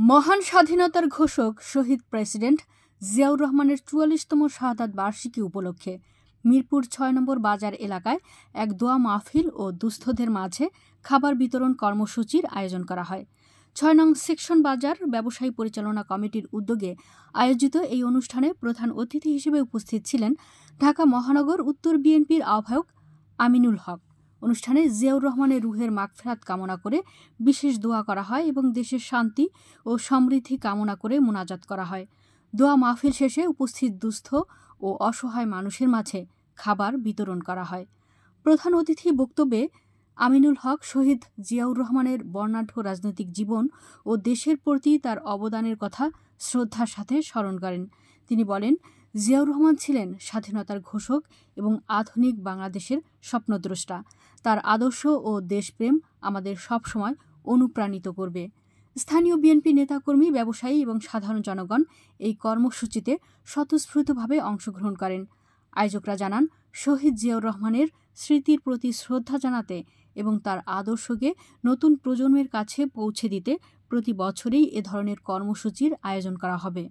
মহান স্বাধীনতার ঘোষক শহীদ প্রেসিডেন্ট জিয়াউর রহমানের ৪৪তম শাহাদাত বার্ষিকী উপলক্ষে মিরপুর ৬ নম্বর বাজার এলাকায় এক দোয়া মাহফিল ও দুস্থদের মাঝে খাবার বিতরণ কর্মসূচির আয়োজন করা হয়। ৬ নং সেকশন বাজার ব্যবসায়ী পরিচালনা কমিটির উদ্যোগে আয়োজিত এই অনুষ্ঠানে প্রধান অতিথি হিসেবে উপস্থিত ছিলেন ঢাকা মহানগর উত্তর বিএনপির আহ্বায়ক আমিনুল হক। অনুষ্ঠানে জিয়াউর রহমানের রুহের মাগফিরাত কামনা করে বিশেষ দোয়া করা হয় এবং দেশের শান্তি ও সমৃদ্ধি কামনা করে মোনাজাত করা হয়। দোয়া মাহফিল শেষে উপস্থিত দুস্থ ও অসহায় মানুষের মাঝে খাবার বিতরণ করা হয়। প্রধান অতিথি বক্তব্যে আমিনুল হক শহীদ জিয়াউর রহমানের বর্ণাঢ্য রাজনৈতিক জীবন ও দেশের প্রতি তার অবদানের কথা শ্রদ্ধার সাথে স্মরণ করেন। তিনি বলেন, জিয়াউর রহমান ছিলেন স্বাধীনতার ঘোষক এবং আধুনিক বাংলাদেশের স্বপ্নদ্রষ্টা। তার আদর্শ ও দেশপ্রেম আমাদের সবসময় অনুপ্রাণিত করবে। স্থানীয় বিএনপি নেতাকর্মী, ব্যবসায়ী এবং সাধারণ জনগণ এই কর্মসূচিতে স্বতঃস্ফূর্তভাবে অংশগ্রহণ করেন। আয়োজকরা জানান, শহীদ জিয়াউর রহমানের স্মৃতির প্রতি শ্রদ্ধা জানাতে এবং তার আদর্শকে নতুন প্রজন্মের কাছে পৌঁছে দিতে প্রতি বছরই এ ধরনের কর্মসূচির আয়োজন করা হবে।